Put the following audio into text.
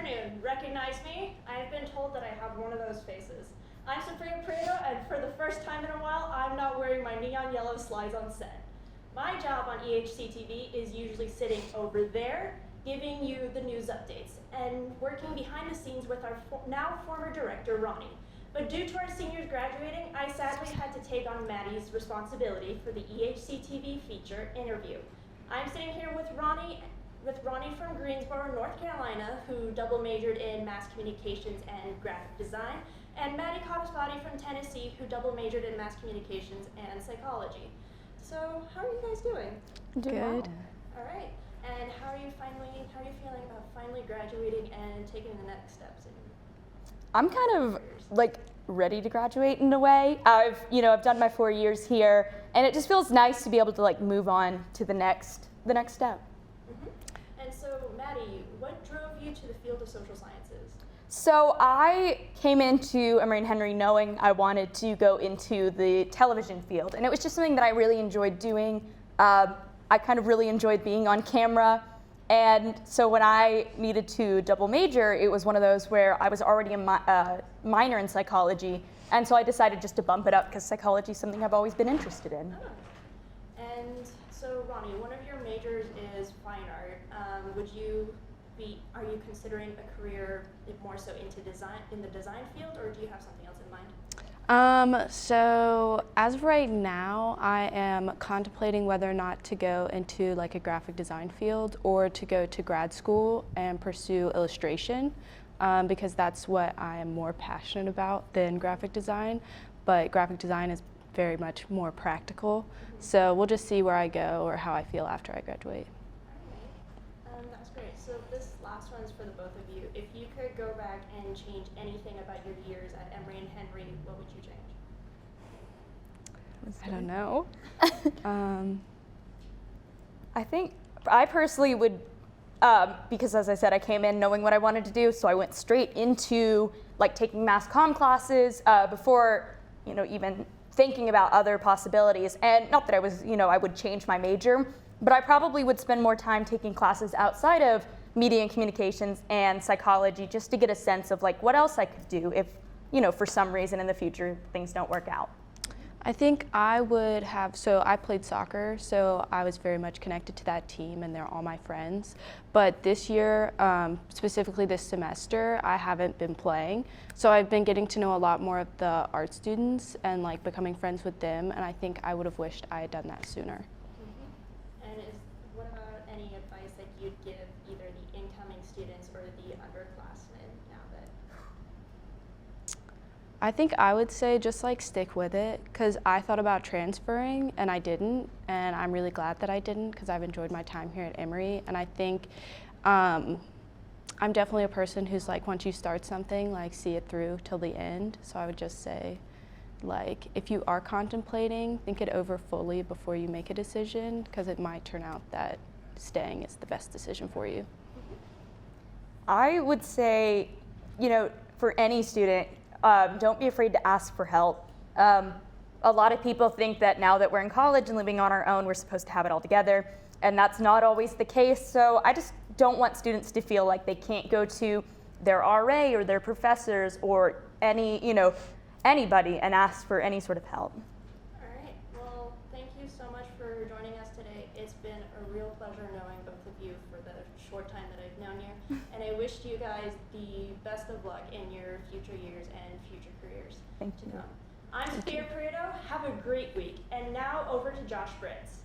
afternoon. Recognize me? I've been told that I have one of those faces. I'm Sofia Prieto, and for the first time in a while, I'm not wearing my neon yellow slides on set. My job on EHC-TV is usually sitting over there, giving you the news updates, and working behind the scenes with our now former director, Ronnie. But due to our seniors graduating, I sadly had to take on Madi's responsibility for the EHC-TV Feature Interview. I'm sitting here with Ronnie from Greensboro, North Carolina, who double majored in mass communications and graphic design, and Madi Codispoti from Tennessee, who double majored in mass communications and psychology. So, how are you guys doing? Good. All right. And how are you feeling about finally graduating and taking the next steps in I'm kind of like ready to graduate in a way. I've done my 4 years here, and it just feels nice to be able to like move on to the next step. Mm-hmm. And so, Madi, what drove you to the field of social sciences? So I came into Emory and Henry knowing I wanted to go into the television field, and it was just something that I really enjoyed doing. I kind of really enjoyed being on camera, and so when I needed to double major, it was one of those where I was already a minor in psychology, and so I decided just to bump it up because psychology is something I've always been interested in. Oh. And so, Ronnie, one of your majors is fine art. Are you considering a career more so into the design field, or do you have something else in mind? So as of right now, I am contemplating whether or not to go into like a graphic design field or to go to grad school and pursue illustration, because that's what I am more passionate about than graphic design. But graphic design is very much more practical. Mm-hmm. So we'll just see where I go or how I feel after I graduate. That's great. So this last one's for the both of you. If you could go back and change anything about your years at Emory and Henry, what would you change? I don't know. I think I personally would, because as I said, I came in knowing what I wanted to do, so I went straight into like taking mass comm classes before even thinking about other possibilities. And not that I would change my major, but I probably would spend more time taking classes outside of media and communications and psychology just to get a sense of like what else I could do if, for some reason in the future things don't work out. I think I would have, so I played soccer, so I was very much connected to that team and they're all my friends. But this year, specifically this semester, I haven't been playing. So I've been getting to know a lot more of the art students and like becoming friends with them, and I think I would have wished I had done that sooner. What about any advice that you'd give either the incoming students or the underclassmen now that? I think I would say just like stick with it, because I thought about transferring and I didn't, and I'm really glad that I didn't because I've enjoyed my time here at Emory. And I think I'm definitely a person who's like, once you start something, like see it through till the end. So I would just say, like, if you are contemplating, think it over fully before you make a decision, because it might turn out that staying is the best decision for you. I would say, for any student, don't be afraid to ask for help. A lot of people think that now that we're in college and living on our own, we're supposed to have it all together, and that's not always the case. So I just don't want students to feel like they can't go to their RA or their professors or anybody and ask for any sort of help. All right. Well, thank you so much for joining us today. It's been a real pleasure knowing both of you for the short time that I've known you, and I wish you guys the best of luck in your future years and future careers. Thank you. I'm Sofia Prieto. Have a great week. And now over to Josh Britz.